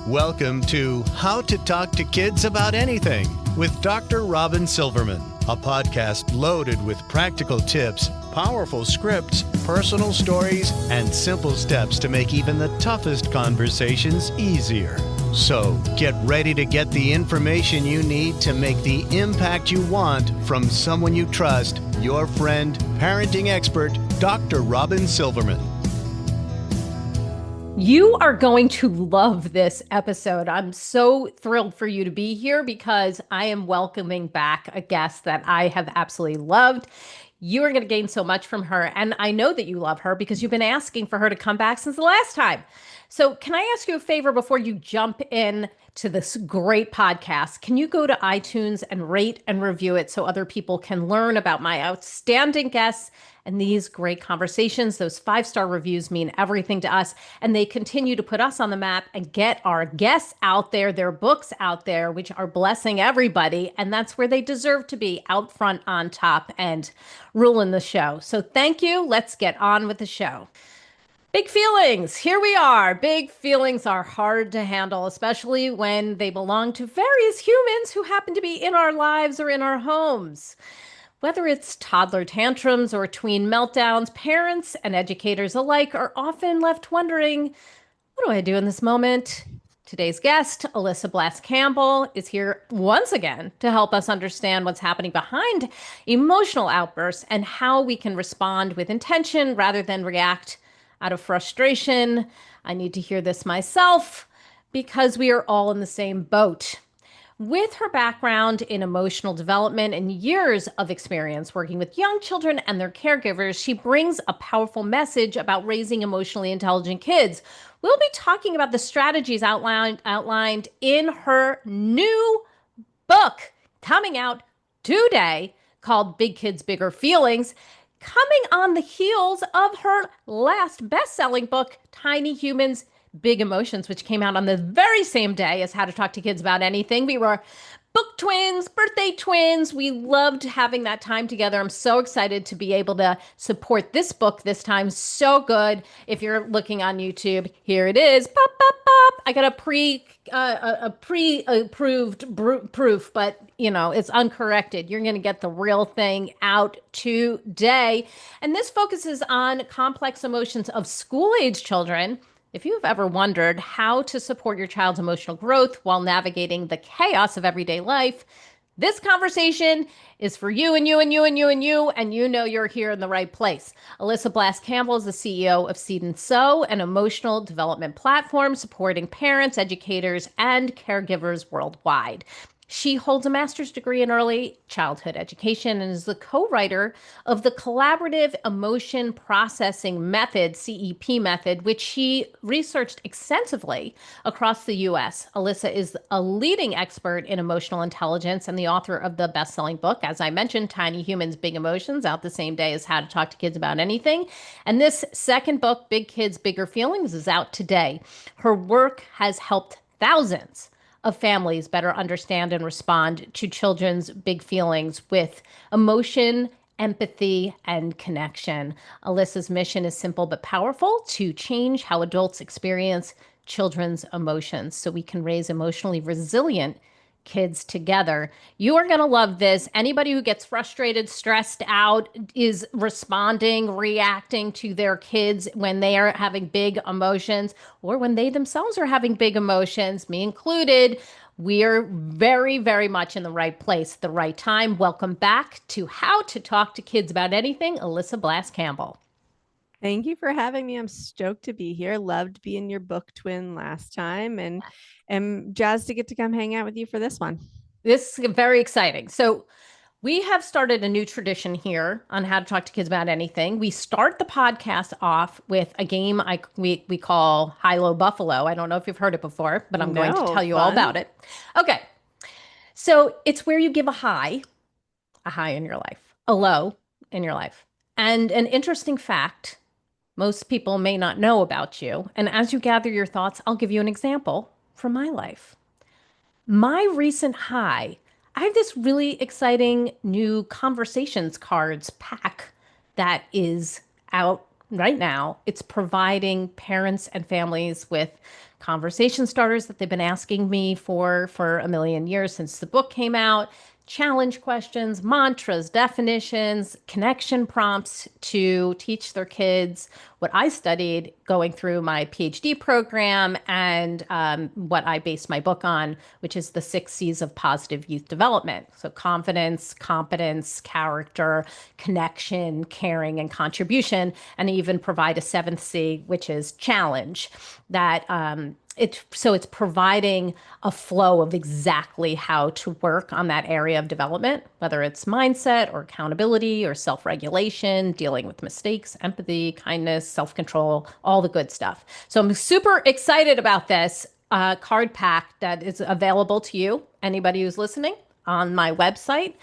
Welcome to How to Talk to Kids About Anything with Dr. Robyn Silverman, a podcast loaded with practical tips, powerful scripts, personal stories, and simple steps to make even the toughest conversations easier. So get ready to get the information you need to make the impact you want from someone you trust, your friend, parenting expert, Dr. Robyn Silverman. You are going to love this episode. I'm so thrilled for you to be here because I am welcoming back a guest that I have absolutely loved. You are going to gain so much from her. And I know that you love her because you've been asking for her to come back since the last time. So can I ask you a favor before you jump in to this great podcast? Can you go to iTunes and rate and review it so other people can learn about my outstanding guests and these great conversations? Those 5-star reviews mean everything to us, and they continue to put us on the map and get our guests out there, their books out there, which are blessing everybody. And that's where they deserve to be, out front, on top, and ruling the show. So thank you. Let's get on with the show. Big feelings. Here we are. Big feelings are hard to handle, especially when they belong to various humans who happen to be in our lives or in our homes. Whether it's toddler tantrums or tween meltdowns, parents and educators alike are often left wondering, what do I do in this moment? Today's guest, Alyssa Blask Campbell, is here once again to help us understand what's happening behind emotional outbursts and how we can respond with intention rather than react out of frustration. I need to hear this myself because we are all in the same boat. With her background in emotional development and years of experience working with young children and their caregivers, she brings a powerful message about raising emotionally intelligent kids. We'll be talking about the strategies outlined in her new book coming out today called Big Kids, Bigger Feelings, coming on the heels of her last best-selling book, Tiny Humans, Big Emotions, which came out on the very same day as How to Talk to Kids About Anything. We were book twins, birthday twins. We loved having that time together. I'm so excited to be able to support this book this time. So good. If you're looking on YouTube, here it is. Pop, pop, pop. I got a pre-approved proof, but it's uncorrected. You're going to get the real thing out today. And this focuses on complex emotions of school-age children. If you've ever wondered how to support your child's emotional growth while navigating the chaos of everyday life, this conversation is for you and you and you and you and you, and you're here in the right place. Alyssa Blask Campbell is the CEO of Seed and Sow, an emotional development platform supporting parents, educators, and caregivers worldwide. She holds a master's degree in early childhood education and is the co-writer of the Collaborative Emotion Processing Method, CEP method, which she researched extensively across the U.S. Alyssa is a leading expert in emotional intelligence and the author of the best-selling book, as I mentioned, Tiny Humans, Big Emotions, out the same day as How to Talk to Kids About Anything. And this second book, Big Kids, Bigger Feelings, is out today. Her work has helped thousands of families better understand and respond to children's big feelings with emotion, empathy, and connection. Alyssa's mission is simple but powerful: to change how adults experience children's emotions so we can raise emotionally resilient kids together. You are going to love this. Anybody who gets frustrated, stressed out, is responding, reacting to their kids when they are having big emotions, or when they themselves are having big emotions, me included, we're very, very much in the right place at the right time. Welcome back to How to Talk to Kids About Anything, Alyssa Blask Campbell. Thank you for having me. I'm stoked to be here. Loved being your book twin last time, and am jazzed to get to come hang out with you for this one. This is very exciting. So we have started a new tradition here on How to Talk to Kids About Anything. We start the podcast off with a game we call High-Low Buffalo. I don't know if you've heard it before, but I'm going to tell you all about it. Okay. So it's where you give a high in your life, a low in your life. And an interesting fact most people may not know about you. And as you gather your thoughts, I'll give you an example from my life. My recent high, I have this really exciting new conversations cards pack that is out right now, it's providing parents and families with conversation starters that they've been asking me for a million years since the book came out, challenge questions, mantras, definitions, connection prompts to teach their kids what I studied going through my PhD program and what I based my book on, which is the 6 C's of positive youth development. So confidence, competence, character, connection, caring, and contribution, and even provide a seventh C, which is challenge. That it's providing a flow of exactly how to work on that area of development, whether it's mindset or accountability or self-regulation, dealing with mistakes, empathy, kindness, self-control, all the good stuff. So I'm super excited about this card pack that is available to you, anybody who's listening, on my website.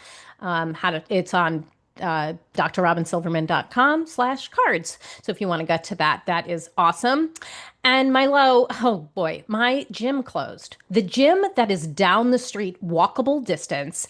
It's on drrobynsilverman.com/cards. So if you want to get to that, that is awesome. And oh boy, my gym closed. The gym that is down the street, walkable distance,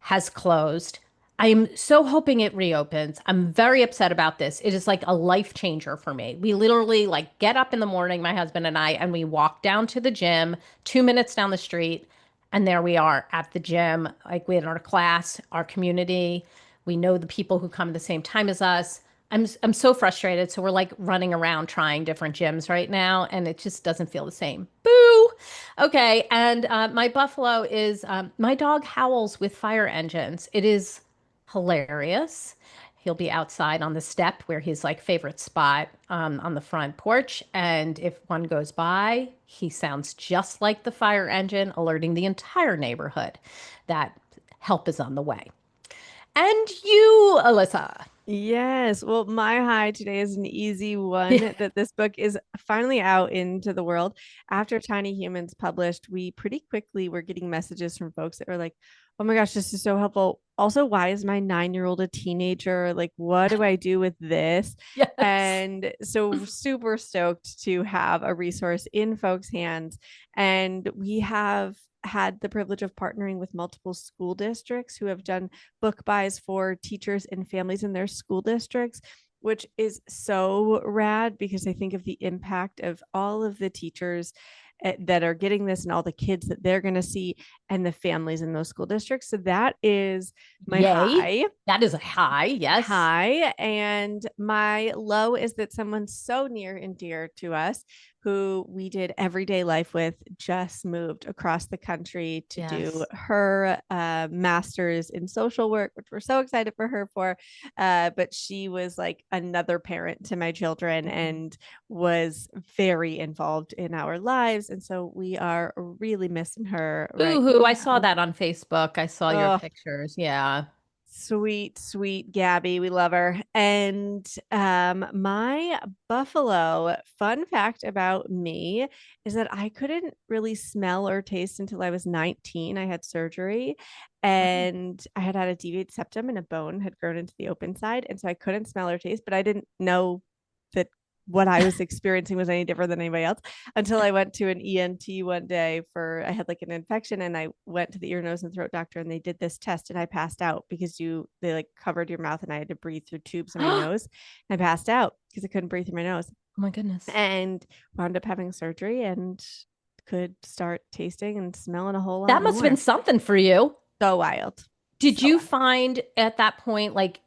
has closed. I am so hoping it reopens. I'm very upset about this. It is like a life changer for me. We literally like get up in the morning, my husband and I, and we walk down to the gym, 2 minutes down the street, and there we are at the gym. Like we had our class, our community. We know the people who come at the same time as us. I'm so frustrated. So we're like running around trying different gyms right now, and it just doesn't feel the same. Boo. Okay, and my buffalo is my dog howls with fire engines. It is hilarious. He'll be outside on the step where his like favorite spot on the front porch, and if one goes by, he sounds just like the fire engine, alerting the entire neighborhood that help is on the way. And you, Alyssa. Yes. Well, my high today is an easy one that this book is finally out into the world. After Tiny Humans published, we pretty quickly were getting messages from folks that were like, oh my gosh, this is so helpful. Also, why is my 9-year-old a teenager? Like, what do I do with this? Yes. And so super stoked to have a resource in folks' hands. And we have had the privilege of partnering with multiple school districts who have done book buys for teachers and families in their school districts, which is so rad because I think of the impact of all of the teachers that are getting this and all the kids that they're going to see and the families in those school districts. So that is my high. That is a high. Yes. High. And my low is that someone so near and dear to us who we did everyday life with just moved across the country to do her master's in social work, which we're so excited for her for. But she was like another parent to my children and was very involved in our lives. And so we are really missing her. Ooh, I saw that on Facebook. I saw your Oh, pictures. Yeah. sweet Gabby, we love her. And my buffalo fun fact about me is that I couldn't really smell or taste until I was 19. I had surgery and I had a deviated septum and a bone had grown into the open side, and so I couldn't smell or taste, but I didn't know that what I was experiencing was any different than anybody else until I went to an ENT one day I had like an infection, and I went to the ear, nose, and throat doctor, and they did this test, and I passed out because they like covered your mouth and I had to breathe through tubes in my nose. And I passed out because I couldn't breathe through my nose. Oh my goodness. And wound up having surgery and could start tasting and smelling a whole lot That must more. have been something for you. So wild. Did you find at that point, like,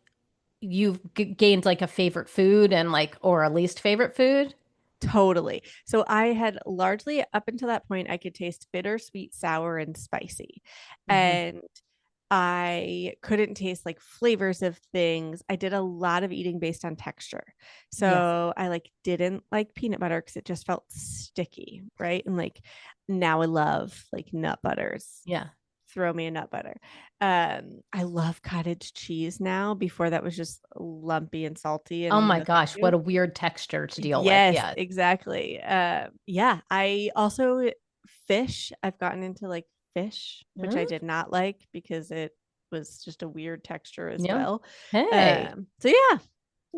you've gained like a favorite food and like, or a least favorite food? Totally. So I had largely up until that point, I could taste bitter, sweet, sour, and spicy. And I couldn't taste like flavors of things. I did a lot of eating based on texture. So I like didn't like peanut butter because it just felt sticky, right? And like now I love like nut butters. Yeah. Throw me a nut butter. I love cottage cheese now. Before that was just lumpy and salty. And oh my gosh, what a weird texture to deal with. Yes, exactly. Yeah. I also fish. I've gotten into like fish, which I did not like because it was just a weird texture as well. Hey. So yeah,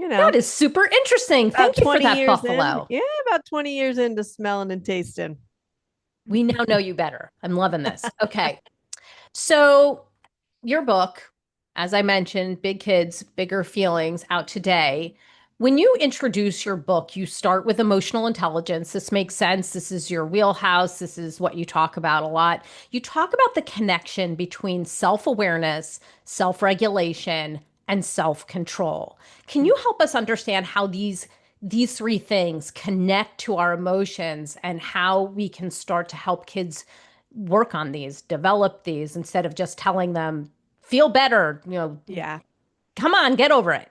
that is super interesting. Thank you for that, buffalo. About 20 years into smelling and tasting. We now know you better. I'm loving this. Okay. So your book, as I mentioned, Big Kids, Bigger Feelings, out today. When you introduce your book, you start with emotional intelligence. This makes sense. This is your wheelhouse. This is what you talk about a lot. You talk about the connection between self-awareness, self-regulation, and self-control. Can you help us understand how these three things connect to our emotions and how we can start to help kids work on these, develop these instead of just telling them, feel better, Yeah. come on, get over it.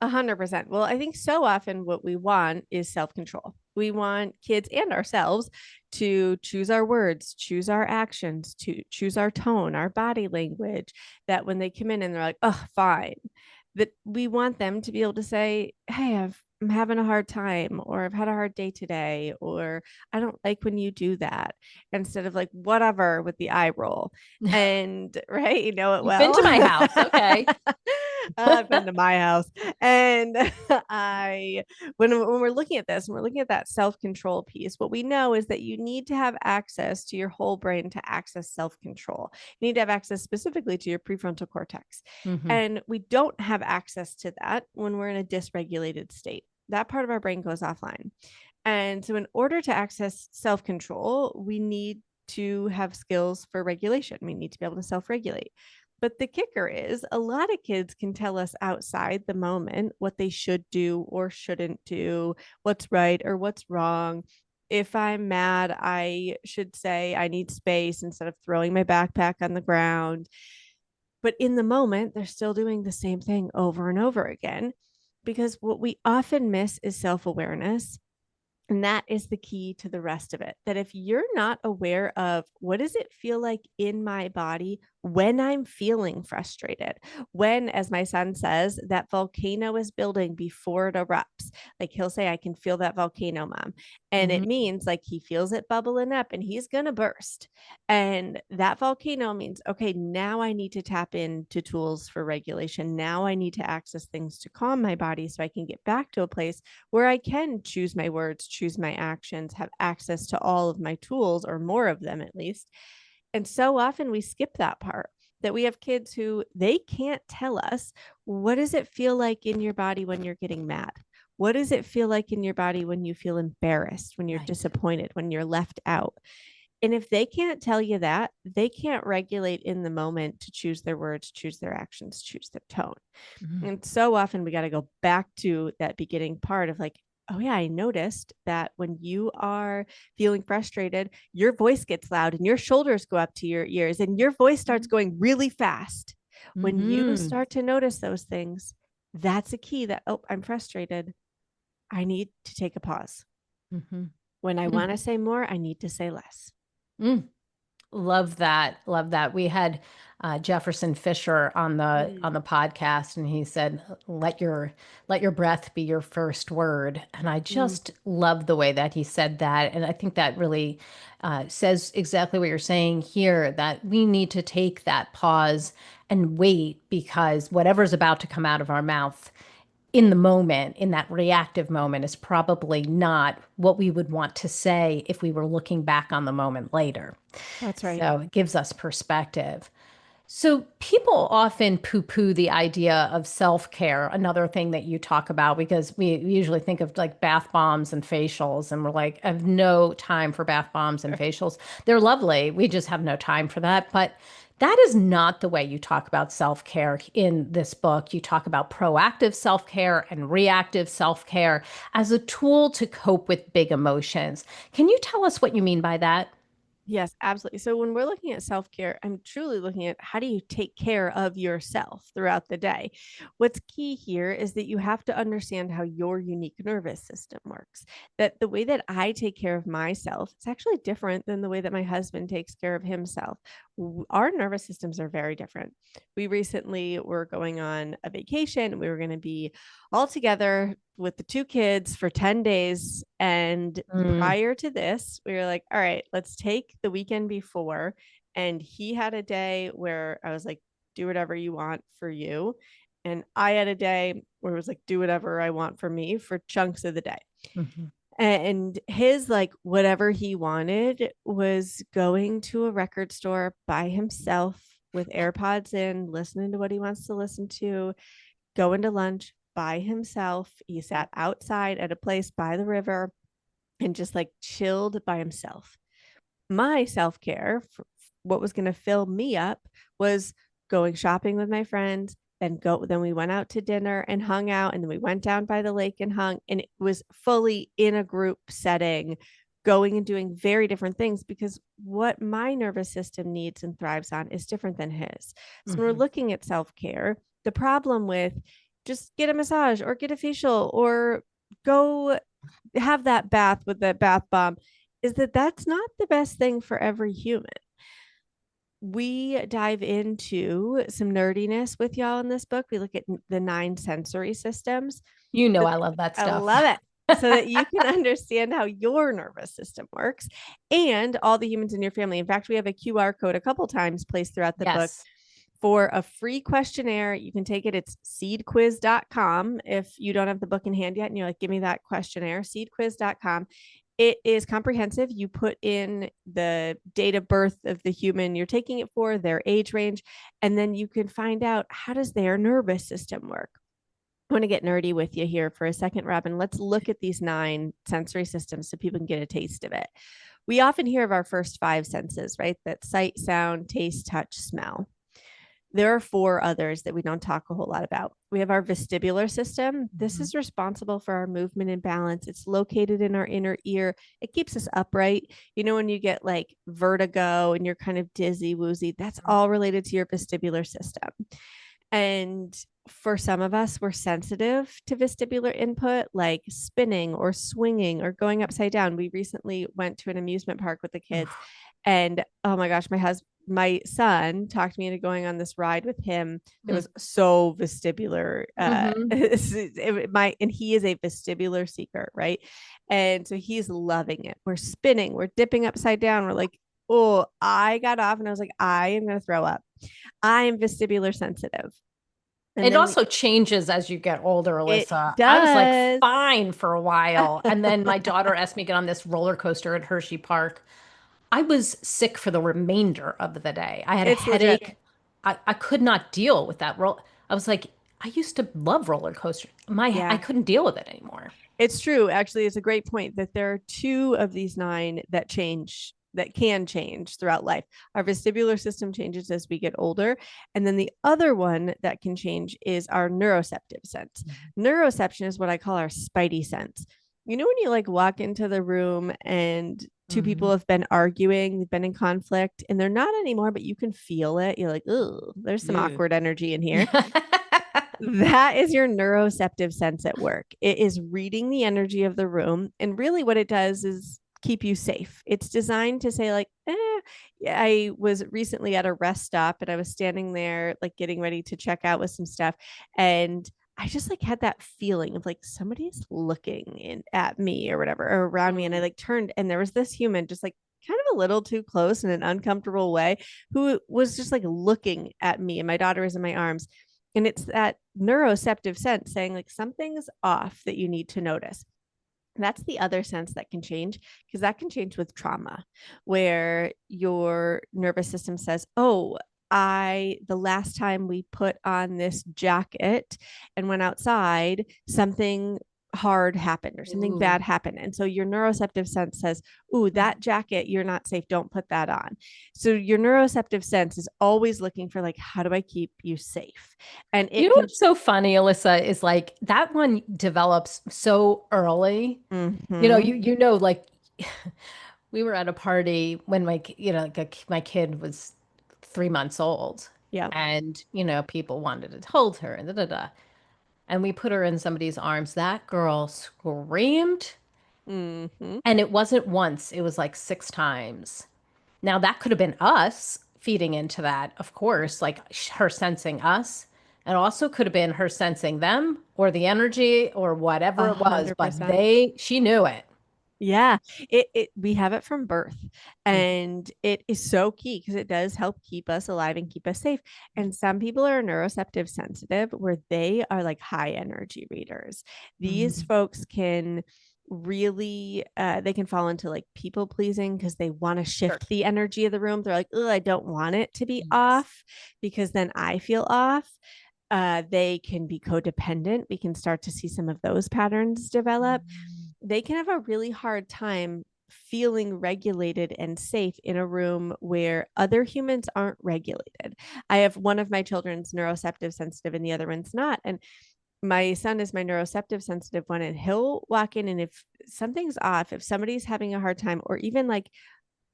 100%. Well, I think so often what we want is self-control. We want kids and ourselves to choose our words, choose our actions, to choose our tone, our body language, that when they come in and they're like, oh, fine, that we want them to be able to say, hey, I'm having a hard time, or I've had a hard day today, or I don't like when you do that, instead of like, whatever, with the eye roll. And right, you know it You've been well. to my house. Okay. I've been to my house. And when we're looking at this, and we're looking at that self-control piece, what we know is that you need to have access to your whole brain to access self-control. You need to have access specifically to your prefrontal cortex. Mm-hmm. And we don't have access to that when we're in a dysregulated state. That part of our brain goes offline. And so in order to access self-control, we need to have skills for regulation. We need to be able to self-regulate. But the kicker is a lot of kids can tell us outside the moment what they should do or shouldn't do, what's right or what's wrong. If I'm mad, I should say I need space instead of throwing my backpack on the ground. But in the moment, they're still doing the same thing over and over again, because what we often miss is self-awareness. And that is the key to the rest of it. That if you're not aware of what does it feel like in my body when I'm feeling frustrated, when, as my son says, that volcano is building before it erupts, like he'll say, I can feel that volcano, mom. And Mm-hmm. it means like he feels it bubbling up and he's going to burst. And that volcano means, okay, now I need to tap into tools for regulation. Now I need to access things to calm my body so I can get back to a place where I can choose my words, choose my actions, have access to all of my tools, or more of them at least. And so often we skip that part, that we have kids who they can't tell us, what does it feel like in your body when you're getting mad? What does it feel like in your body when you feel embarrassed, when you're Right. disappointed, when you're left out? And if they can't tell you that, they can't regulate in the moment to choose their words, choose their actions, choose their tone. Mm-hmm. And so often we got to go back to that beginning part of like, oh yeah, I noticed that when you are feeling frustrated, your voice gets loud and your shoulders go up to your ears and your voice starts going really fast. When you Mm-hmm. start to notice those things, that's a key that, oh, I'm frustrated. I need to take a pause. Mm-hmm. When I want to say more, I need to say less. Mm. Love that. Love that. We had Jefferson Fisher on the podcast, and he said, let your breath be your first word." And I just love the way that he said that, and I think that really says exactly what you're saying here. That we need to take that pause and wait, because whatever's about to come out of our mouth in the moment, in that reactive moment, is probably not what we would want to say if we were looking back on the moment later. That's right. So it gives us perspective. So people often poo-poo the idea of self-care, another thing that you talk about, because we usually think of like bath bombs and facials, and we're like, I have no time for bath bombs and facials. They're lovely. We just have no time for that. But that is not the way you talk about self-care in this book. You talk about proactive self-care and reactive self-care as a tool to cope with big emotions. Can you tell us what you mean by that? Yes, absolutely. So when we're looking at self-care, I'm truly looking at how do you take care of yourself throughout the day. What's key here is that you have to understand how your unique nervous system works. That the way that I take care of myself is actually different than the way that my husband takes care of himself. Our nervous systems are very different. We recently were going on a vacation. We were going to be all together with the two kids for 10 days. And Mm, prior to this, we were like, all right, let's take the weekend before. And he had a day where I was like, do whatever you want for you. And I had a day where it was like, do whatever I want for me for chunks of the day. mhm. And his, like, whatever he wanted was going to a record store by himself with AirPods in, listening to what he wants to listen to, going to lunch by himself. He sat outside at a place by the river and just like chilled by himself. My self-care, what was going to fill me up, was going shopping with my friends. Then we went out to dinner and hung out, and then we went down by the lake and hung, and it was fully in a group setting, going and doing very different things, because what my nervous system needs and thrives on is different than his. So we're looking at self-care. The problem with just get a massage or get a facial or go have that bath with that bath bomb is that that's not the best thing for every human. We dive into some nerdiness with y'all in this book. We look at the 9 sensory systems. You know, I love that stuff. I love it. So that you can understand how your nervous system works and all the humans in your family. In fact, we have a QR code a couple times placed throughout the book for a free questionnaire. You can take it. It's seedquiz.com. If you don't have the book in hand yet and you're like, give me that questionnaire, seedquiz.com. It is comprehensive. You put in the date of birth of the human you're taking it for, their age range, and then you can find out how does their nervous system work. I want to get nerdy with you here for a second, Robyn. Let's look at these 9 sensory systems so people can get a taste of it. We often hear of our first 5 senses, right? That's sight, sound, taste, touch, smell. There are 4 others that we don't talk a whole lot about. We have our vestibular system. This is responsible for our movement and balance. It's located in our inner ear. It keeps us upright. You know, when you get like vertigo and you're kind of dizzy, woozy, that's all related to your vestibular system. And for some of us, we're sensitive to vestibular input, like spinning or swinging or going upside down. We recently went to an amusement park with the kids, and oh my gosh, my son talked me into going on this ride with him. It was so vestibular. And he is a vestibular seeker, right? And so he's loving it. We're spinning, we're dipping upside down. We're like, oh, I got off and I was like, I am going to throw up. I am vestibular sensitive. And it also changes as you get older, Alyssa. It does. I was like fine for a while. And then my daughter asked me to get on this roller coaster at Hershey Park. I was sick for the remainder of the day. I had a headache. I could not deal with that roll. I was like, I used to love roller coasters. I couldn't deal with it anymore. It's true. Actually, it's a great point that there are 2 of these 9 that can change throughout life. Our vestibular system changes as we get older. And then the other one that can change is our neuroceptive sense. Neuroception is what I call our spidey sense. You know, when you like walk into the room and 2 people have been arguing, they've been in conflict, and they're not anymore, but you can feel it. You're like, oh, there's some awkward energy in here. That is your neuroceptive sense at work. It is reading the energy of the room. And really what it does is keep you safe. It's designed to say like, I was recently at a rest stop and I was standing there like getting ready to check out with some stuff. And I just like had that feeling of like somebody's looking at me or whatever, or around me. And I like turned and there was this human just like kind of a little too close in an uncomfortable way who was just like looking at me, and my daughter is in my arms. And it's that neuroceptive sense saying like something's off that you need to notice. That's the other sense that can change, because that can change with trauma, where your nervous system says, oh, the last time we put on this jacket and went outside, something hard happened or something bad happened. And so your neuroceptive sense says, ooh, that jacket, you're not safe. Don't put that on. So your neuroceptive sense is always looking for like, how do I keep you safe? And you know what's so funny, Alyssa, is like that one develops so early. You know, like we were at a party when my kid was 3 months old. Yeah. And, people wanted to hold her and And we put her in somebody's arms. That girl screamed. And it wasn't once, it was like 6 times. Now that could have been us feeding into that, of course, like her sensing us. And also could have been her sensing them or the energy or whatever it was, 100%. but she knew it. Yeah, we have it from birth, and it is so key because it does help keep us alive and keep us safe. And some people are neuroceptive sensitive where they are like high energy readers. These folks can really they can fall into like people pleasing because they want to shift the energy of the room. They're like, oh, I don't want it to be off because then I feel off. They can be codependent. We can start to see some of those patterns develop. They can have a really hard time feeling regulated and safe in a room where other humans aren't regulated. I have one of my children's neuroceptive sensitive and the other one's not. And my son is my neuroceptive sensitive one, and he'll walk in, and if something's off, if somebody's having a hard time, or even like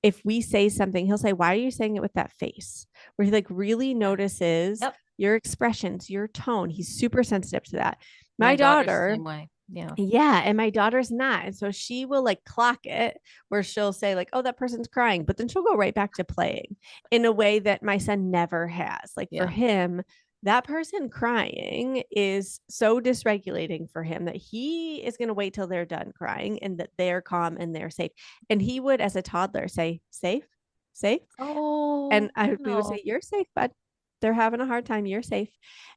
if we say something, he'll say, "Why are you saying it with that face?" Where he like really notices your expressions, your tone. He's super sensitive to that. My daughter, same way. Yeah. And my daughter's not. And so she will like clock it where she'll say like, "Oh, that person's crying." But then she'll go right back to playing in a way that my son never has. Like for him, that person crying is so dysregulating for him that he is going to wait till they're done crying and that they're calm and they're safe. And he would, as a toddler, say, "Safe, safe." Oh, And we would say, "You're safe, bud. They're having a hard time. You're safe."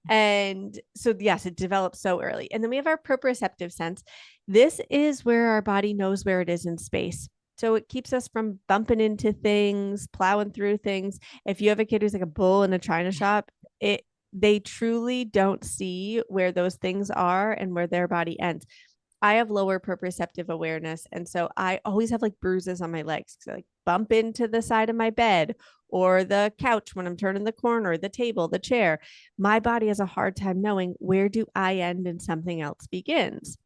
And so, yes, it develops so early. And then we have our proprioceptive sense. This is where our body knows where it is in space. So it keeps us from bumping into things, plowing through things. If you have a kid who's like a bull in a china shop, they truly don't see where those things are and where their body ends. I have lower proprioceptive awareness. And so I always have like bruises on my legs because I like bump into the side of my bed or the couch when I'm turning the corner, the table, the chair. My body has a hard time knowing where do I end and something else begins.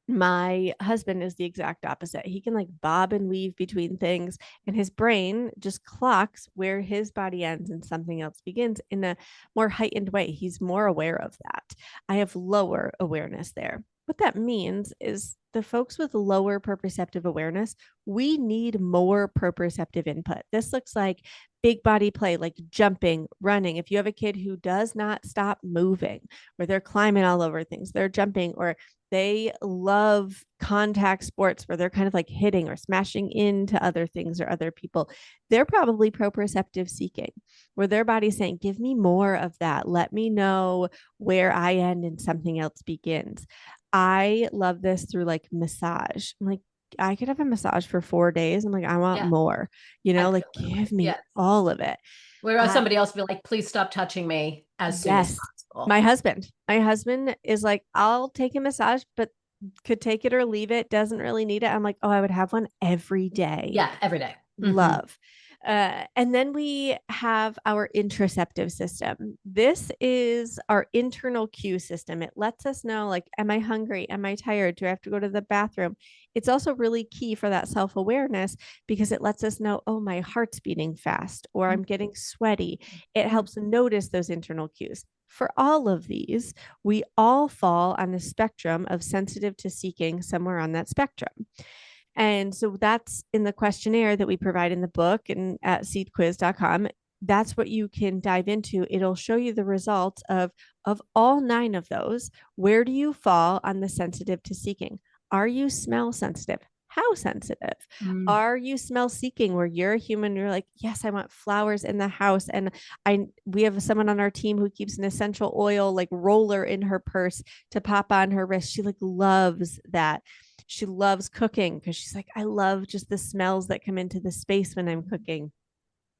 My husband is the exact opposite. He can like bob and weave between things, and his brain just clocks where his body ends and something else begins in a more heightened way. He's more aware of that. I have lower awareness there. What that means is the folks with lower proprioceptive awareness, we need more proprioceptive input. This looks like big body play, like jumping, running. If you have a kid who does not stop moving, or they're climbing all over things, they're jumping, or they love contact sports where they're kind of like hitting or smashing into other things or other people, they're probably proprioceptive seeking, where their body's saying, "Give me more of that. Let me know where I end and something else begins." I love this through like massage. I'm like, I could have a massage for 4 days. I'm like, I want more, like give me all of it. Where somebody else be like, "Please stop touching me as soon as possible." My husband is like, "I'll take a massage, but could take it or leave it. Doesn't really need it." I'm like, "Oh, I would have one every day." Yeah, every day. Love. And then we have our interoceptive system. This is our internal cue system. It lets us know, like, am I hungry? Am I tired? Do I have to go to the bathroom? It's also really key for that self-awareness because it lets us know, oh, my heart's beating fast or I'm getting sweaty. It helps notice those internal cues. For all of these, we all fall on the spectrum of sensitive to seeking, somewhere on that spectrum. And so that's in the questionnaire that we provide in the book and at seedquiz.com. That's what you can dive into. It'll show you the results of all 9 of those. Where do you fall on the sensitive to seeking? Are you smell sensitive? How sensitive? Are you smell seeking, where you're a human, you're like, "Yes, I want flowers in the house." And we have someone on our team who keeps an essential oil like roller in her purse to pop on her wrist. She like loves that. She loves cooking because she's like, "I love just the smells that come into the space when I'm cooking."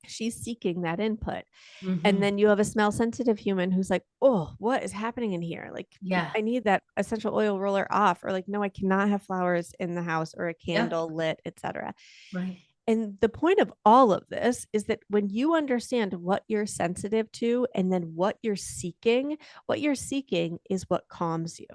She's seeking that input. And then you have a smell sensitive human who's like, "Oh, what is happening in here? Like, I need that essential oil roller off," or like, "No, I cannot have flowers in the house or a candle lit, etc." Right. And the point of all of this is that when you understand what you're sensitive to and then what you're seeking is what calms you.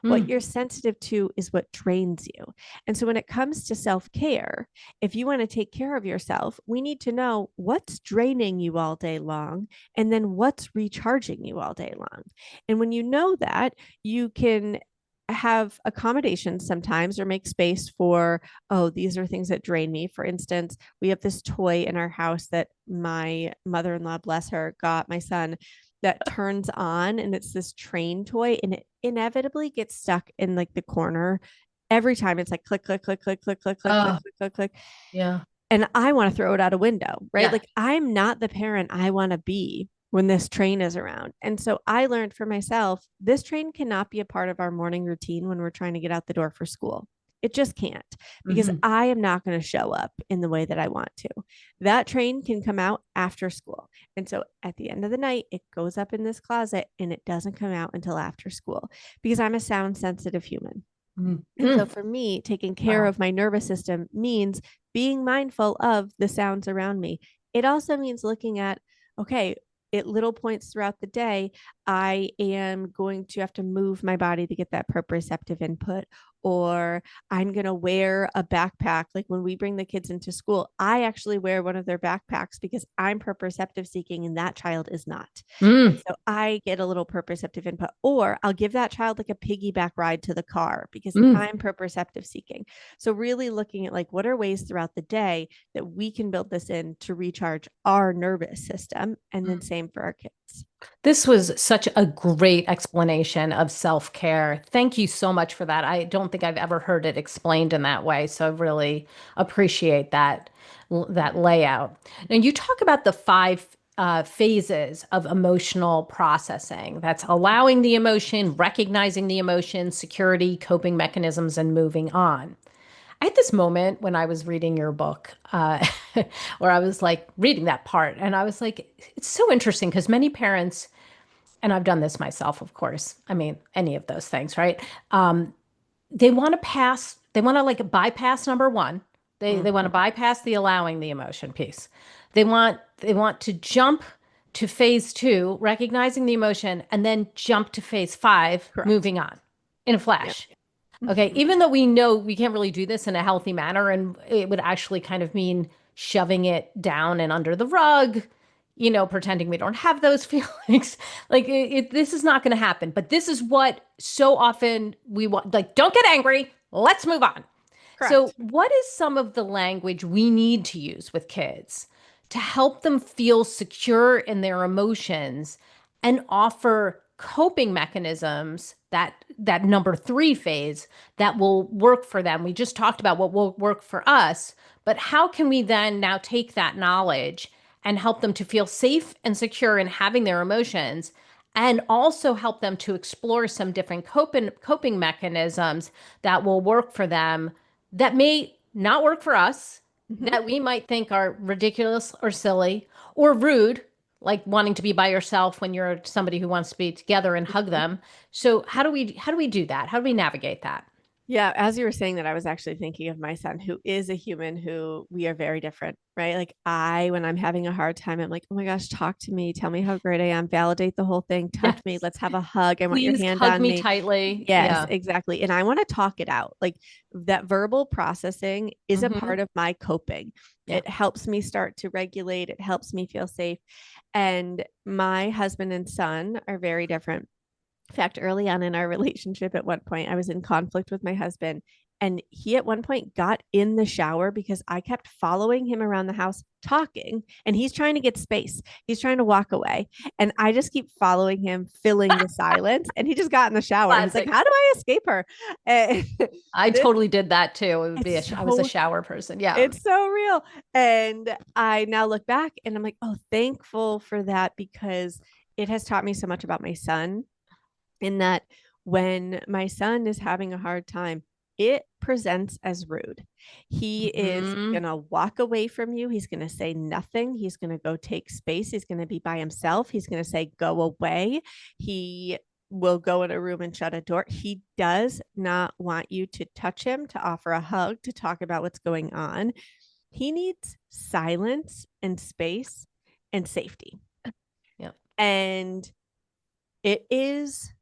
What you're sensitive to is what drains you. And so when it comes to self-care, if you want to take care of yourself, we need to know what's draining you all day long and then what's recharging you all day long. And when you know that, you can have accommodations sometimes or make space for, oh, these are things that drain me. For instance, we have this toy in our house that my mother-in-law, bless her, got my son that turns on, and it's this train toy, and it inevitably gets stuck in like the corner every time. It's like click, click, click, click, click, click, click, click, click, click, click. Yeah. And I want to throw it out a window, right? Like I'm not the parent I want to be when this train is around. And so I learned for myself, this train cannot be a part of our morning routine when we're trying to get out the door for school. It just can't, because Mhm. I am not going to show up in the way that I want to. That train can come out after school. And so at the end of the night, it goes up in this closet and it doesn't come out until after school, because I'm a sound sensitive human. And so Mhm. for me, taking care Wow. of my nervous system means being mindful of the sounds around me. It also means looking at, okay, at little points throughout the day, I am going to have to move my body to get that proprioceptive input, or I'm going to wear a backpack. Like when we bring the kids into school, I actually wear one of their backpacks because I'm proprioceptive seeking and that child is not. And Mm. so I get a little proprioceptive input, or I'll give that child like a piggyback ride to the car because Mm. I'm proprioceptive seeking. So really looking at like, what are ways throughout the day that we can build this in to recharge our nervous system? And then same for our kids. This was such a great explanation of self-care. Thank you so much for that. I don't think I've ever heard it explained in that way, so I really appreciate that layout. Now you talk about the five phases of emotional processing. That's allowing the emotion, recognizing the emotion, security, coping mechanisms, and moving on. I had this moment when I was reading your book, where I was like reading that part, and I was like, it's so interesting because many parents, and I've done this myself, of course. I mean, any of those things, right? They want to pass, they want to like bypass number one. They want to bypass the allowing the emotion piece. They want to jump to phase two, recognizing the emotion, and then jump to phase five, Correct. moving on in a Yep. flash. Okay, even though we know we can't really do this in a healthy manner, and it would actually kind of mean shoving it down and under the rug, pretending we don't have those feelings. Like this is not going to happen. But this is what so often we want. Like, don't get angry. Let's move on. So, Correct. what is some of the language we need to use with kids to help them feel secure in their emotions and offer coping mechanisms, that number 3 phase, that will work for them? We just talked about what will work for us, but how can we then now take that knowledge and help them to feel safe and secure in having their emotions, and also help them to explore some different coping mechanisms that will work for them, that may not work for us, Mhm. that we might think are ridiculous or silly or rude, like wanting to be by yourself when you're somebody who wants to be together and hug them. So how do we do that? How do we navigate that? Yeah, as you were saying that, I was actually thinking of my son, who is a human, who we are very different, right? Like when I'm having a hard time, I'm like, oh my gosh, talk to me, tell me how great I am, validate the whole thing, touch me, Yes. let's have a hug. I want your Please hand hug on me me. tightly. Yes, Yeah. exactly. And I want to talk it out. Like that verbal processing is a Hmm. part of my coping. Yeah. It helps me start to regulate, it helps me feel safe. And my husband and son are very different. In fact, early on in our relationship, at one point, I was in conflict with my husband. And he at one point got in the shower because I kept following him around the house talking, and he's trying to get space. He's trying to walk away. And I just keep following him, filling the silence. And he just got in the shower. He's like, Classic. how do I escape her? And I this, totally did that too. It would be it's I was a so, shower person. Yeah. it's so real. And I now look back and I'm like, oh, thankful for that, because it has taught me so much about my son, in that when my son is having a hard time, it presents as rude. He is Hmm. going to walk away from you. He's going to say nothing. He's going to go take space. He's going to be by himself. He's going to say, go away. He will go in a room and shut a door. He does not want you to touch him, to offer a hug, to talk about what's going on. He needs silence and space and safety. Yeah. And it is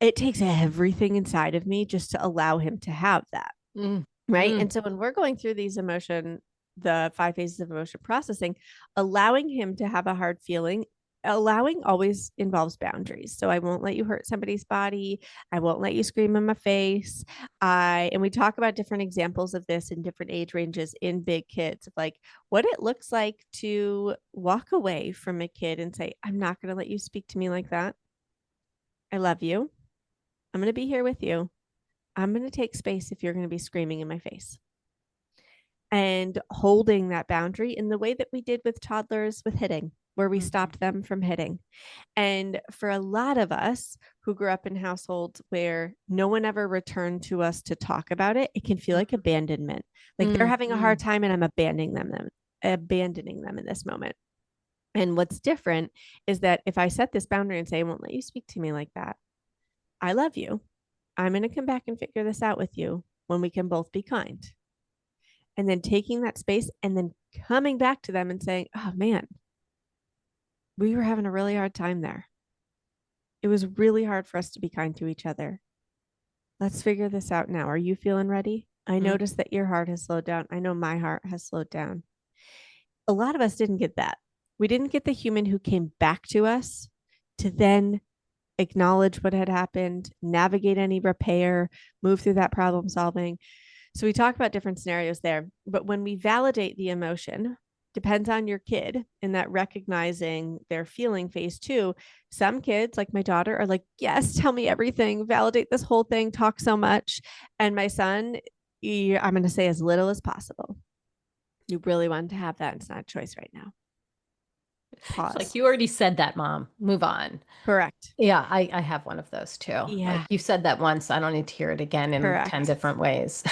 it takes everything inside of me just to allow him to have that. Mm. Right. Mm. And so when we're going through the 5 phases of emotion processing, allowing him to have a hard feeling, allowing always involves boundaries. So I won't let you hurt somebody's body. I won't let you scream in my face. And we talk about different examples of this in different age ranges in big kids, of like what it looks like to walk away from a kid and say, I'm not going to let you speak to me like that. I love you. I'm going to be here with you. I'm going to take space if you're going to be screaming in my face. And holding that boundary in the way that we did with toddlers with hitting. where we stopped them from hitting. And for a lot of us who grew up in households where no one ever returned to us to talk about it, it can feel like abandonment. Like they're having a hard time and I'm abandoning them in this moment. And what's different is that if I set this boundary and say, I won't let you speak to me like that, I love you. I'm going to come back and figure this out with you when we can both be kind. And then taking that space and then coming back to them and saying, oh man, we were having a really hard time there. It was really hard for us to be kind to each other. Let's figure this out now. Are you feeling ready? I noticed that your heart has slowed down. I know my heart has slowed down. A lot of us didn't get that. We didn't get the human who came back to us to then acknowledge what had happened, navigate any repair, move through that problem solving. So we talk about different scenarios there. But when we validate the emotion, depends on your kid in that recognizing their feeling phase 2. Some kids, like my daughter, are like, yes, tell me everything, validate this whole thing, talk so much. And my son, I'm going to say as little as possible. You really want to have that. It's not a choice right now. Pause. It's like, you already said that, Mom. Move on. Correct. Yeah, I have one of those too. Yeah. Like, you said that once. I don't need to hear it again in Correct. 10 different ways.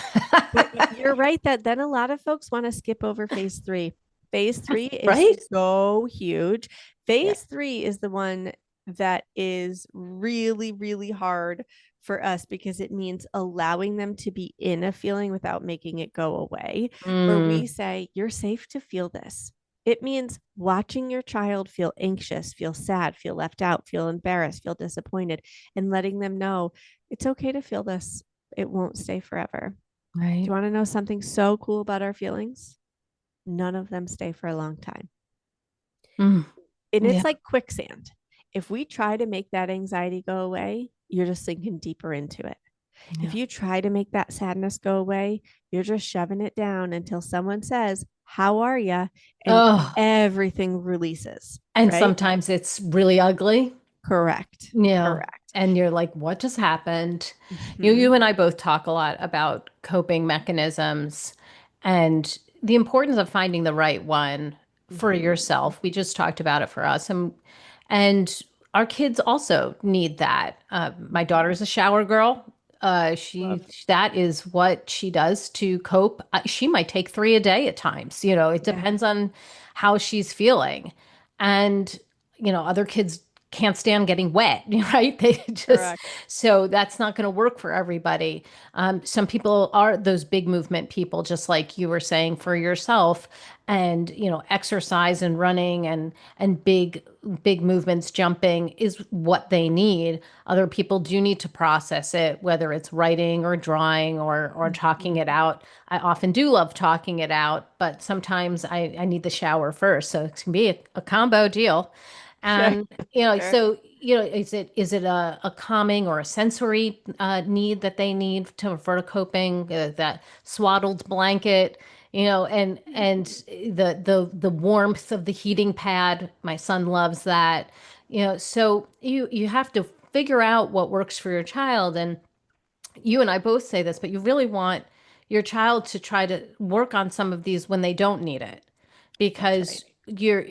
But you're right that then a lot of folks want to skip over phase 3. Phase 3 is Right? so huge. Phase 3 is the one that is really, really hard for us because it means allowing them to be in a feeling without making it go away. Where we say, you're safe to feel this. It means watching your child feel anxious, feel sad, feel left out, feel embarrassed, feel disappointed, and letting them know it's okay to feel this. It won't stay forever. Right. Do you want to know something so cool about our feelings? None of them stay for a long time. And it's like quicksand. If we try to make that anxiety go away, you're just sinking deeper into it. Yeah. If you try to make that sadness go away, you're just shoving it down until someone says, how are you? And everything releases. And right? Sometimes it's really ugly. Correct. Yeah. Correct. And you're like, what just happened? You and I both talk a lot about coping mechanisms and the importance of finding the right one for yourself. We just talked about it for us. And our kids also need that. My daughter's a shower girl. That is what she does to cope. She might take 3 a day at times. It depends on how she's feeling. And, other kids can't stand getting wet, right? They just, correct. So that's not going to work for everybody. Some people are those big movement people, just like you were saying for yourself, and, exercise and running and big movements, jumping is what they need. Other people do need to process it, whether it's writing or drawing or talking it out. I often do love talking it out, but sometimes I need the shower first. So it can be a combo deal. And, so, is it a calming or a sensory need that they need for coping, that swaddled blanket, and the warmth of the heating pad. My son loves that, so you have to figure out what works for your child. And you and I both say this, but you really want your child to try to work on some of these when they don't need it, because you're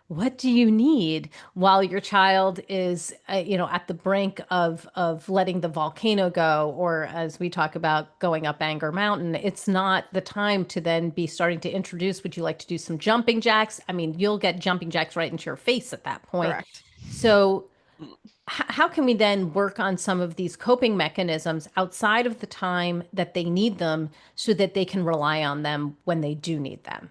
what do you need while your child is, at the brink of letting the volcano go, or as we talk about, going up Anger Mountain? It's not the time to then be starting to introduce, would you like to do some jumping jacks? I mean, you'll get jumping jacks right into your face at that point. Correct. So how can we then work on some of these coping mechanisms outside of the time that they need them so that they can rely on them when they do need them?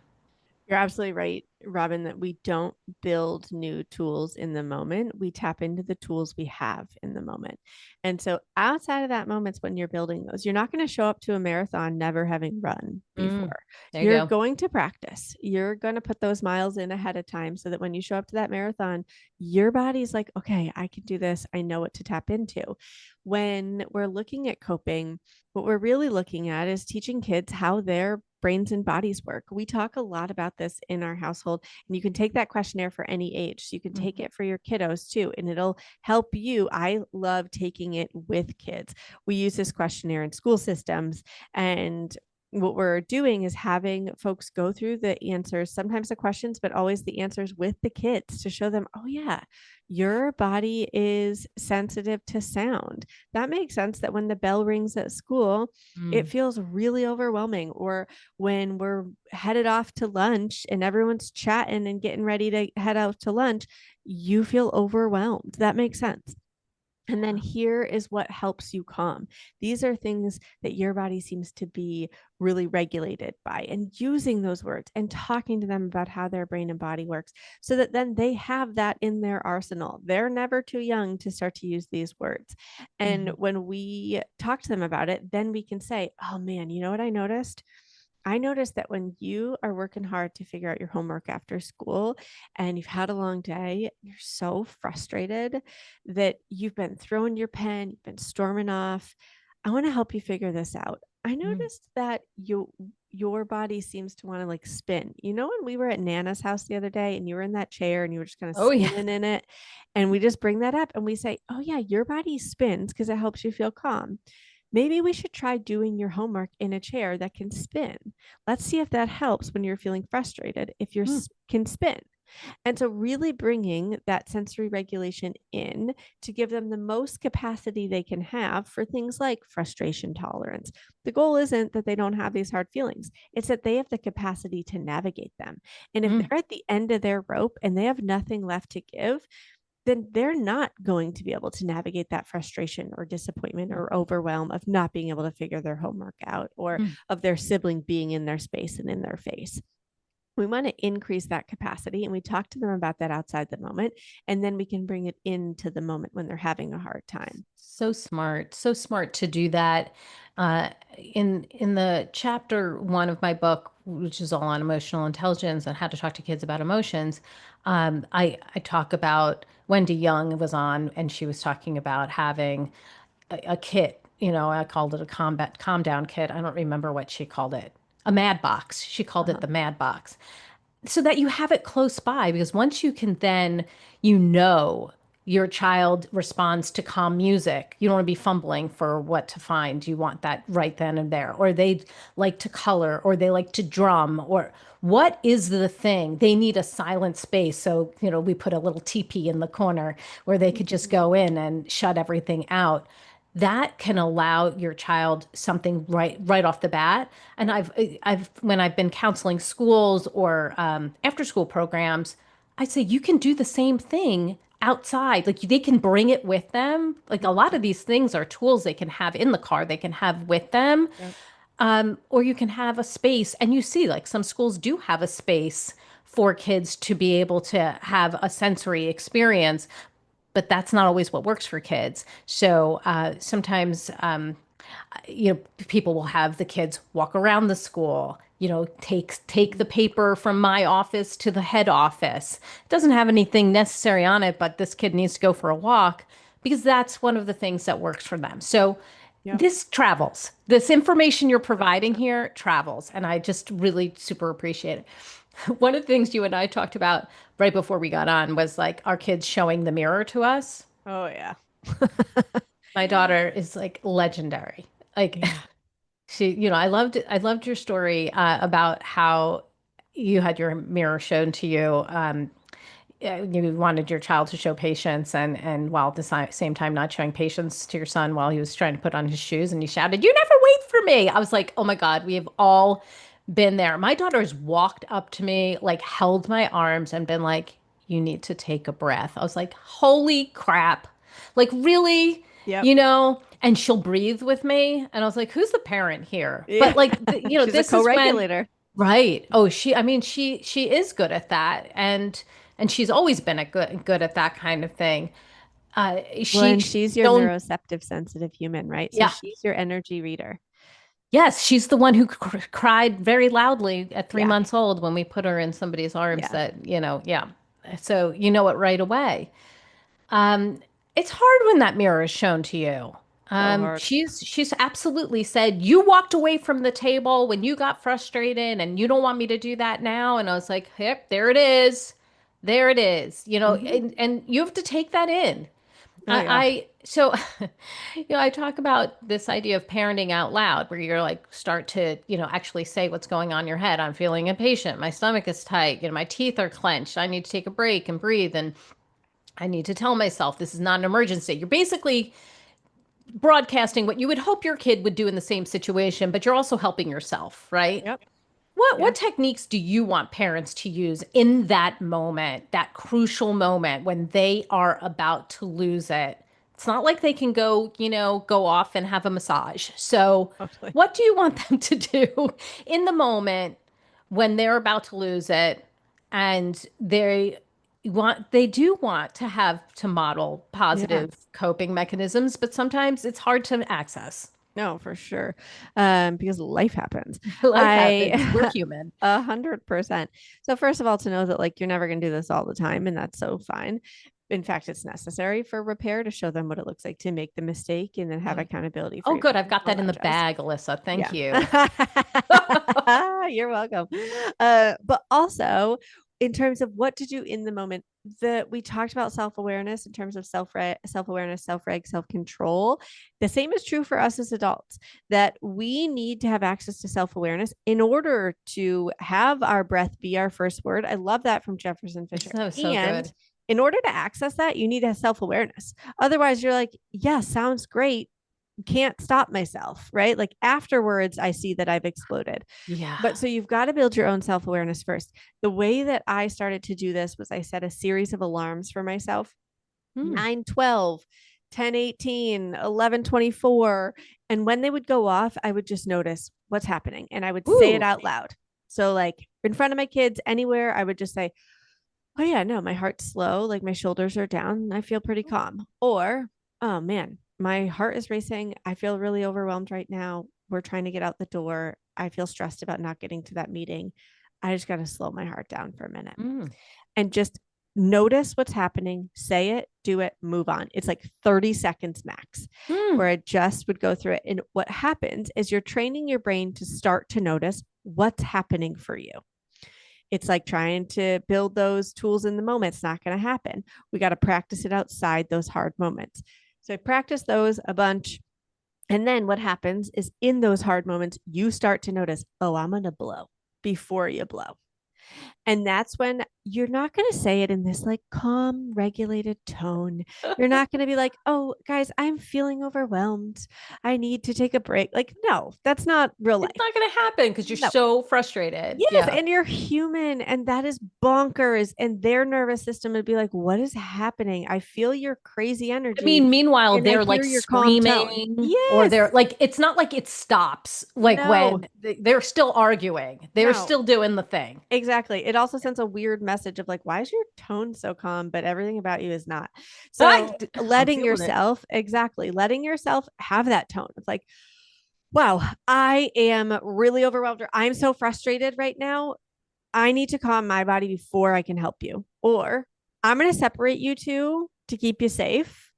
You're absolutely right, Robyn, that we don't build new tools in the moment. We tap into the tools we have in the moment. And so outside of that moment's when you're building those, you're not going to show up to a marathon never having run before. You're going to practice. You're going to put those miles in ahead of time so that when you show up to that marathon, your body's like, okay, I can do this. I know what to tap into. When we're looking at coping, what we're really looking at is teaching kids how their brains and bodies work. We talk a lot about this in our household, and you can take that questionnaire for any age. So you can take it for your kiddos too, and it'll help you. I love taking it with kids. We use this questionnaire in school systems, and what we're doing is having folks go through the answers, sometimes the questions, but always the answers with the kids to show them, oh, yeah, your body is sensitive to sound. That makes sense that when the bell rings at school, it feels really overwhelming. Or when we're headed off to lunch and everyone's chatting and getting ready to head out to lunch, you feel overwhelmed. That makes sense. And then here is what helps you calm. These are things that your body seems to be really regulated by, and using those words and talking to them about how their brain and body works so that then they have that in their arsenal. They're never too young to start to use these words. And when we talk to them about it, then we can say, oh man, you know what I noticed? I noticed that when you are working hard to figure out your homework after school and you've had a long day, you're so frustrated that you've been throwing your pen, you've been storming off. I want to help you figure this out. I noticed that your body seems to want to like spin. You know, when we were at Nana's house the other day and you were in that chair and you were just kind of Oh, yeah. spinning in it, and we just bring that up and we say, oh yeah, your body spins because it helps you feel calm. Maybe we should try doing your homework in a chair that can spin. Let's see if that helps when you're feeling frustrated, if you can spin. And so, really bringing that sensory regulation in to give them the most capacity they can have for things like frustration tolerance. The goal isn't that they don't have these hard feelings, it's that they have the capacity to navigate them. And if they're at the end of their rope and they have nothing left to give, then they're not going to be able to navigate that frustration or disappointment or overwhelm of not being able to figure their homework out, or of their sibling being in their space and in their face. We want to increase that capacity, and we talk to them about that outside the moment, and then we can bring it into the moment when they're having a hard time. So smart to do that. In the chapter 1 of my book, which is all on emotional intelligence and how to talk to kids about emotions, I talk about Wendy Young was on, and she was talking about having a kit. You know, I called it a combat calm down kit. I don't remember what she called it. A mad box. She called it the mad box, so that you have it close by, because once you can then, you know, your child responds to calm music. You don't want to be fumbling for what to find. You want that right then and there. Or they like to color, or they like to drum, or what is the thing? They need a silent space. So, you know, we put a little teepee in the corner where they could just go in and shut everything out. That can allow your child something right off the bat. And I've when I've been counseling schools or after school programs, I say you can do the same thing outside. Like they can bring it with them. Like a lot of these things are tools they can have in the car, they can have with them. Yep. Or you can have a space, and you see like some schools do have a space for kids to be able to have a sensory experience, but that's not always what works for kids. So sometimes, you know, people will have the kids walk around the school. You know, take the paper from my office to the head office. It doesn't have anything necessary on it, but this kid needs to go for a walk because that's one of the things that works for them. So Yep. this travels. This information you're providing here travels, and I just really super appreciate it. One of the things you and I talked about right before we got on was like our kids showing the mirror to us. Oh, yeah. My daughter is like legendary. Like Yeah. she, you know, I loved your story about how you had your mirror shown to you. You wanted your child to show patience, and while at the same time not showing patience to your son while he was trying to put on his shoes, and you shouted, "You never wait for me." I was like, "Oh my God, we have all been there." My daughter has walked up to me, like held my arms and been like, "You need to take a breath." I was like, "Holy crap." Like really, Yep. you know, and she'll breathe with me. And I was like, "Who's the parent here?" Yeah. But like, you know, She's a this is when co-regulator. right. Oh, I mean, she is good at that, and she's always been a good at that kind of thing. Well, and She's she's your shown, neuroceptive sensitive human, right? So yeah, she's your energy reader. yes, she's the one who cried very loudly at three Yeah. months old when we put her in somebody's arms. Yeah. That you know, yeah. So you know it right away. Um, it's hard when that mirror is shown to you. So hard. She's absolutely said, "You walked away from the table when you got frustrated, and you don't want me to do that now." And I was like, "Yep, there it is, there it is." You know, Mhm. and you have to take that in. Oh, yeah. So, I talk about this idea of parenting out loud where you're like, start to, actually say what's going on in your head. I'm feeling impatient. My stomach is tight. My teeth are clenched. I need to take a break and breathe. And I need to tell myself this is not an emergency. You're basically broadcasting what you would hope your kid would do in the same situation, but you're also helping yourself, right? Yep. What techniques do you want parents to use in that moment, that crucial moment when they are about to lose it? It's not like they can go off and have a massage. So, Totally. what do you want them to do in the moment when they're about to lose it and they do want to have to model Yeah. positive coping mechanisms, but sometimes it's hard to access. No, for sure. Because life happens. Life happens. We're I human. 100%. So first of all, to know that like you're never gonna do this all the time, and that's so fine. In fact, it's necessary for repair to show them what it looks like to make the mistake and then have accountability for Oh, your good. I've parents got and all that in the jazz. bag, Alyssa. Thank you. You're welcome. But also in terms of what to do in the moment, that we talked about self-awareness in terms of self-awareness, self-reg, self-control. The same is true for us as adults, that we need to have access to self-awareness in order to have our breath be our first word. I love that from Jefferson Fisher. So And good. in order to access that, you need to have self-awareness. Otherwise, you're like, yeah, sounds great. Can't stop myself, right? Like afterwards, I see that I've exploded. Yeah. But so you've got to build your own self awareness first. The way that I started to do this was I set a series of alarms for myself: 9:12, 10:18, 11:24. And when they would go off, I would just notice what's happening and I would say it Ooh. out loud. So, like in front of my kids, anywhere, I would just say, oh, yeah, no, my heart's slow. Like my shoulders are down. I feel pretty calm. Or, oh, man, my heart is racing. I feel really overwhelmed right now. We're trying to get out the door. I feel stressed about not getting to that meeting. I just got to slow my heart down for a minute and just notice what's happening, say it, do it, move on. It's like 30 seconds max where I just would go through it. And what happens is you're training your brain to start to notice what's happening for you. It's like trying to build those tools in the moment. It's not going to happen. We got to practice it outside those hard moments. So I practice those a bunch. And then what happens is in those hard moments, you start to notice, oh, I'm going to blow before you blow. And that's when you're not going to say it in this like calm, regulated tone. You're not going to be like, oh, guys, I'm feeling overwhelmed. I need to take a break. Like, no, that's not real life. It's not going to happen because you're so frustrated. Yes, Yeah. and you're human, and that is bonkers. And their nervous system would be like, "What is happening? I feel your crazy energy." I mean, meanwhile, and I they're like hear your calm tone. screaming, or Yes. they're like, it's not like it stops, like No. when they're still arguing, they're No. still doing the thing. Exactly. It also sends a weird message of like, why is your tone so calm, but everything about you is not? So letting yourself, exactly, letting yourself have that tone. It's like, wow, I am really overwhelmed. Or I'm so frustrated right now. I need to calm my body before I can help you. Or I'm going to separate you two to keep you safe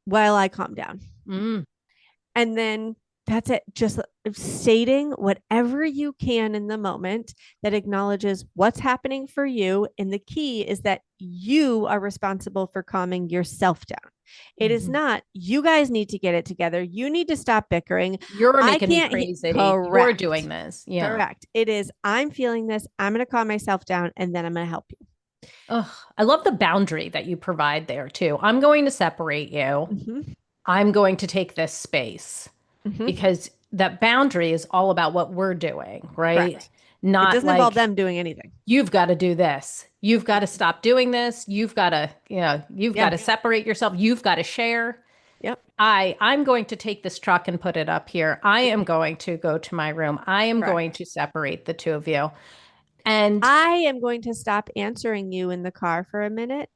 while I calm down. And then that's it. Just stating whatever you can in the moment that acknowledges what's happening for you. And the key is that you are responsible for calming yourself down. It is not, you guys need to get it together. You need to stop bickering. You're making me crazy. Correct. You're doing this. Yeah. Correct. It is, I'm feeling this. I'm going to calm myself down and then I'm going to help you. Oh, I love the boundary that you provide there too. I'm going to separate you. I'm going to take this space because that boundary is all about what we're doing, right? Correct. Not it doesn't like involve them doing anything. You've got to do this. You've got to stop doing this. You've got to, you've got to separate yourself. You've got to share. Yep. I'm going to take this truck and put it up here. I am going to go to my room. I am going to separate the two of you. And I am going to stop answering you in the car for a minute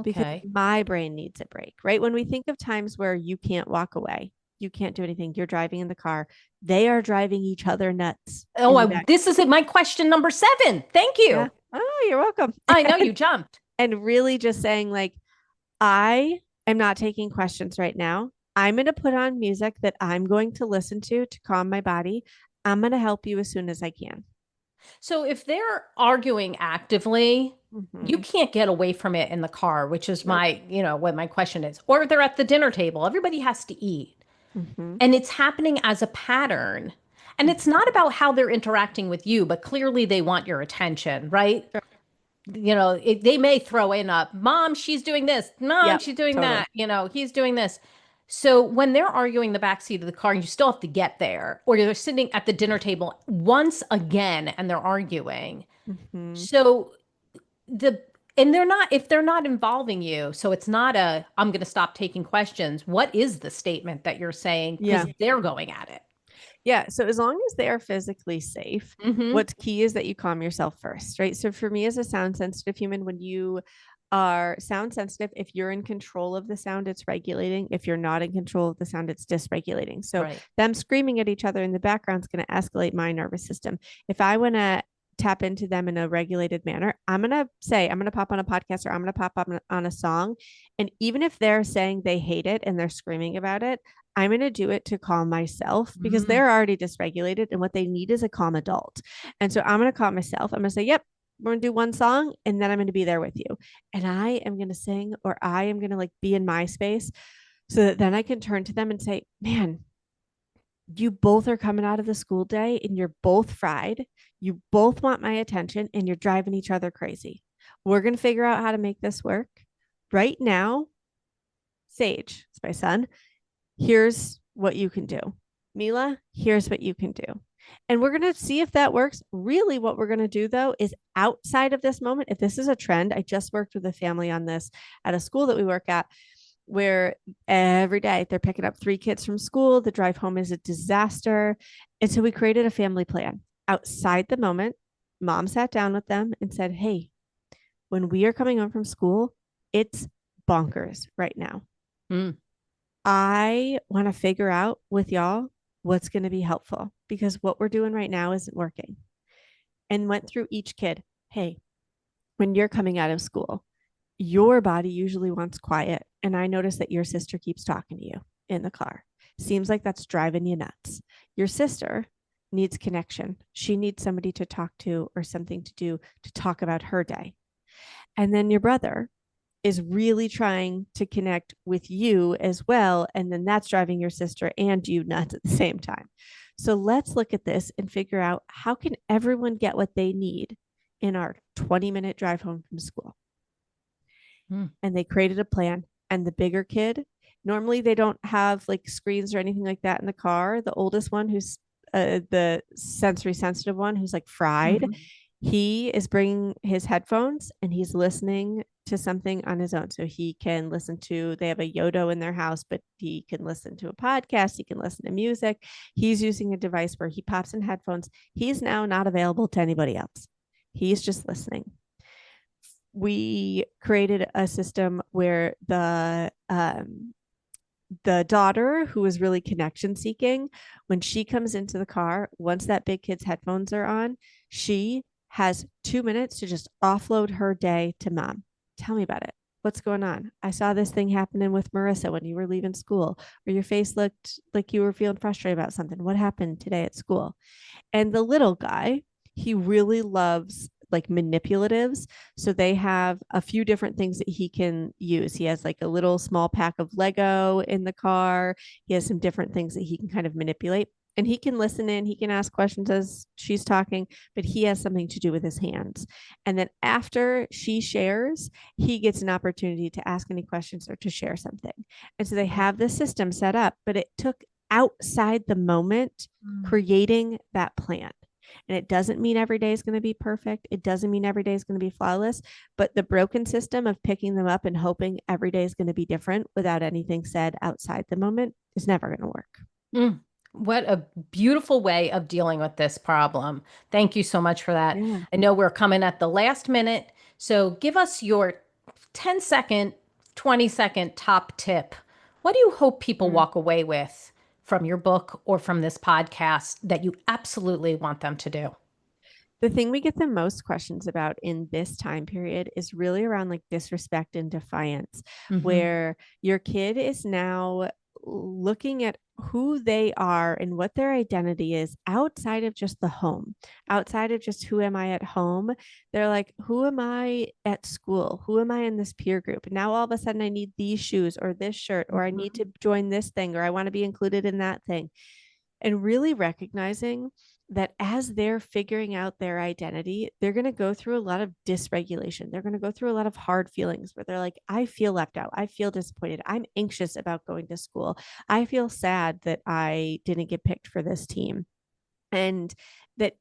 because my brain needs a break, right? When we think of times where you can't walk away, you can't do anything, you're driving in the car, they are driving each other nuts. This is my question number 7. Thank you. Yeah. Oh, you're welcome. I know you jumped. And really just saying like, I am not taking questions right now. I'm going to put on music that I'm going to listen to calm my body. I'm going to help you as soon as I can. So if they're arguing actively, you Mhm. can't get away from it in the car, which is Nope. what my question is. Or they're at the dinner table. Everybody has to eat. Mhm. And it's happening as a pattern. And it's not about how they're interacting with you, but clearly they want your attention, right? Sure. They may throw in a mom, she's doing this, mom, Yep. she's doing Totally. that, he's doing this. So when they're arguing the backseat of the car, you still have to get there, or they're sitting at the dinner table once again and they're arguing. Mhm. So the and they're not if they're not involving you, so it's not a I'm going to stop taking questions. What is the statement that you're saying? Because Yeah. they're going at it. Yeah. So as long as they are physically safe, Mm-hmm. what's key is that you calm yourself first, right? So for me as a sound sensitive human, when you are sound sensitive, if you're in control of the sound, it's regulating. If you're not in control of the sound, it's dysregulating. So Right. them screaming at each other in the background is going to escalate my nervous system. If I want to tap into them in a regulated manner, I'm going to say, I'm going to pop on a podcast or I'm going to pop up on a song. And even if they're saying they hate it and they're screaming about it, I'm going to do it to calm myself because Mm. they're already dysregulated and what they need is a calm adult. And so I'm going to calm myself. I'm going to say, yep, we're going to do one song and then I'm going to be there with you. And I am going to sing or I am going to like be in my space so that then I can turn to them and say, man, you both are coming out of the school day and you're both fried. You both want my attention and you're driving each other crazy. We're going to figure out how to make this work. Right now, Sage, it's my son, here's what you can do. Mila, here's what you can do. And we're going to see if that works. Really, what we're going to do though is outside of this moment, if this is a trend, I just worked with a family on this at a school that we work at, where every day they're picking up 3 kids from school. The drive home is a disaster. And so we created a family plan outside the moment. Mom sat down with them and said, hey, when we are coming home from school, it's bonkers right now. Mm. I want to figure out with y'all what's going to be helpful because what we're doing right now isn't working. And went through each kid. Hey, when you're coming out of school, your body usually wants quiet. And I notice that your sister keeps talking to you in the car. Seems like that's driving you nuts. Your sister needs connection. She needs somebody to talk to or something to do to talk about her day. And then your brother is really trying to connect with you as well. And then that's driving your sister and you nuts at the same time. So let's look at this and figure out how can everyone get what they need in our 20-minute drive home from school. Mm. And they created a plan. And the bigger kid, normally they don't have like screens or anything like that in the car. The oldest one, who's the sensory sensitive one, who's like fried, Mhm. he is bringing his headphones and he's listening to something on his own. So he can listen to, they have a Yodo in their house, but he can listen to a podcast. He can listen to music. He's using a device where he pops in headphones. He's now not available to anybody else. He's just listening. We created a system where the daughter, who is really connection seeking, when she comes into the car, once that big kid's headphones are on, she has 2 minutes to just offload her day to mom. Tell me about it. What's going on? I saw this thing happening with Marissa when you were leaving school, or your face looked like you were feeling frustrated about something. What happened today at school? And the little guy, he really loves like manipulatives. So they have a few different things that he can use. He has like a little small pack of Lego in the car. He has some different things that he can kind of manipulate. And he can listen in, he can ask questions as she's talking, but he has something to do with his hands. And then after she shares, he gets an opportunity to ask any questions or to share something. And so they have this system set up, but it took outside the moment Mm. creating that plan. And it doesn't mean every day is going to be perfect. It doesn't mean every day is going to be flawless, but the broken system of picking them up and hoping every day is going to be different without anything said outside the moment is never going to work. Mm. What a beautiful way of dealing with this problem. Thank you so much for that. Yeah. I know we're coming at the last minute, so give us your 10-second, 20-second top tip. What do you hope people Mm. walk away with from your book or from this podcast that you absolutely want them to do? The thing we get the most questions about in this time period is really around like disrespect and defiance, Mm-hmm. where your kid is now looking at who they are and what their identity is outside of just the home, outside of just who am I at home. They're like, who am I at school? Who am I in this peer group? Now all of a sudden I need these shoes or this shirt, or I need to join this thing, or I want to be included in that thing. And really recognizing that as they're figuring out their identity, they're going to go through a lot of dysregulation. They're going to go through a lot of hard feelings where they're like, I feel left out. I feel disappointed. I'm anxious about going to school. I feel sad that I didn't get picked for this team. And that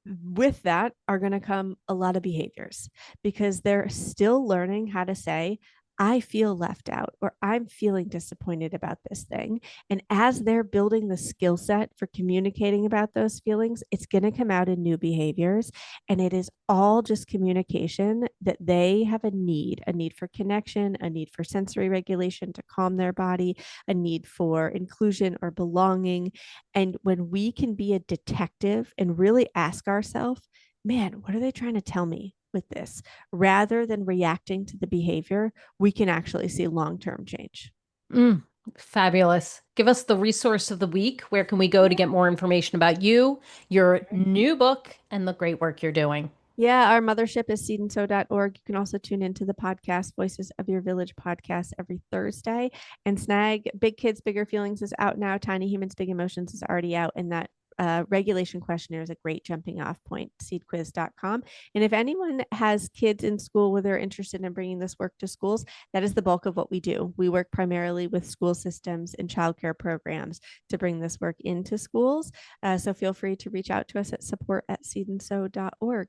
with that are going to come a lot of behaviors, because they're still learning how to say, I feel left out, or I'm feeling disappointed about this thing. And as they're building the skill set for communicating about those feelings, it's going to come out in new behaviors. And it is all just communication that they have a need for connection, a need for sensory regulation to calm their body, a need for inclusion or belonging. And when we can be a detective and really ask ourselves, man, what are they trying to tell me with this? Rather than reacting to the behavior, we can actually see long-term change. Fabulous. Give us the resource of the week. Where can we go to get more information about you, your new book, and the great work you're doing? Yeah, our mothership is seedandsow.org. You can also tune into the podcast, Voices of Your Village podcast, every Thursday. And Snag, Big Kids, Bigger Feelings is out now. Tiny Humans, Big Emotions is already out. And that regulation questionnaire is a great jumping off point, seedquiz.com. And if anyone has kids in school where they're interested in bringing this work to schools, that is the bulk of what we do. We work primarily with school systems and childcare programs to bring this work into schools. So feel free to reach out to us at support@seedandsow.org.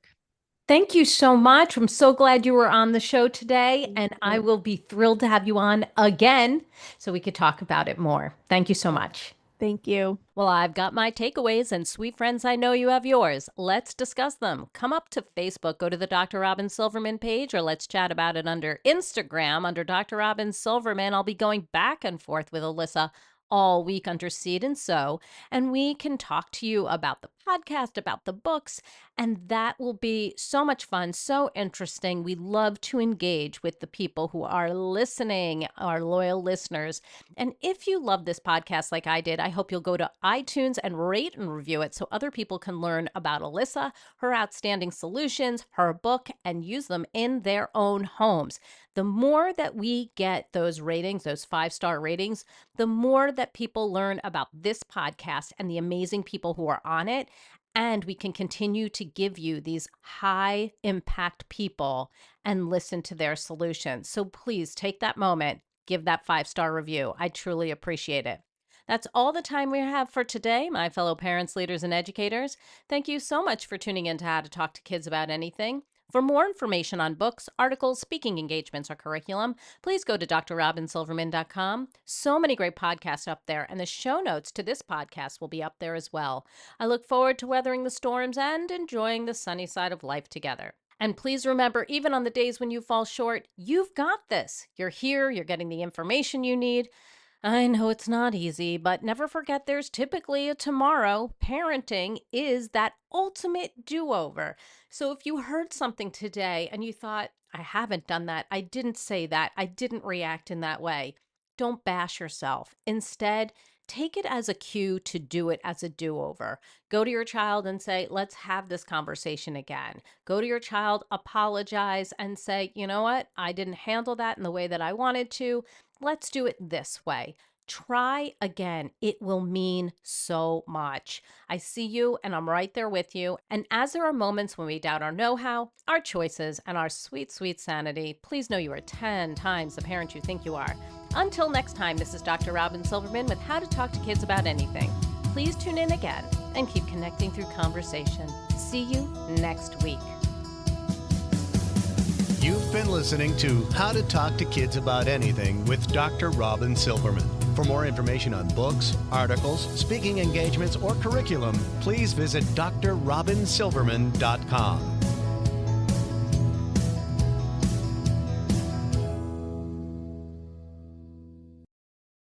Thank you so much. I'm so glad you were on the show today, and I will be thrilled to have you on again so we could talk about it more. Thank you so much. Thank you. Well, I've got my takeaways, and sweet friends, I know you have yours. Let's discuss them. Come up to Facebook, go to the Dr. Robyn Silverman page, or let's chat about it under Instagram under Dr. Robyn Silverman. I'll be going back and forth with Alyssa all week under Seed and Sow, and we can talk to you about the podcast, about the books, and that will be so much fun, so interesting. We love to engage with the people who are listening, our loyal listeners. And if you love this podcast like I did, I hope you'll go to iTunes and rate and review it so other people can learn about Alyssa, her outstanding solutions, her book, and use them in their own homes. The more that we get those ratings, those 5-star ratings, the more that people learn about this podcast and the amazing people who are on it. And we can continue to give you these high impact people and listen to their solutions. So please take that moment, give that 5-star review. I truly appreciate it. That's all the time we have for today, my fellow parents, leaders, and educators. Thank you so much for tuning in to How to Talk to Kids About Anything. For more information on books, articles, speaking engagements, or curriculum, please go to drrobynsilverman.com. So many great podcasts up there, and the show notes to this podcast will be up there as well. I look forward to weathering the storms and enjoying the sunny side of life together. And please remember, even on the days when you fall short, you've got this. You're here, you're getting the information you need. I know it's not easy, but never forget there's typically a tomorrow. Parenting is that ultimate do-over. So if you heard something today and you thought, I haven't done that, I didn't say that, I didn't react in that way, don't bash yourself. Instead, take it as a cue to do it as a do-over. Go to your child and say, let's have this conversation again. Go to your child, apologize, and say, you know what? I didn't handle that in the way that I wanted to. Let's do it this way. Try again. It will mean so much. I see you and I'm right there with you. And as there are moments when we doubt our know-how, our choices, and our sweet, sweet sanity, please know you are 10 times the parent you think you are. Until next time, this is Dr. Robyn Silverman with How to Talk to Kids About Anything. Please tune in again and keep connecting through conversation. See you next week. You've been listening to How to Talk to Kids About Anything with Dr. Robyn Silverman. For more information on books, articles, speaking engagements, or curriculum, please visit drrobynsilverman.com.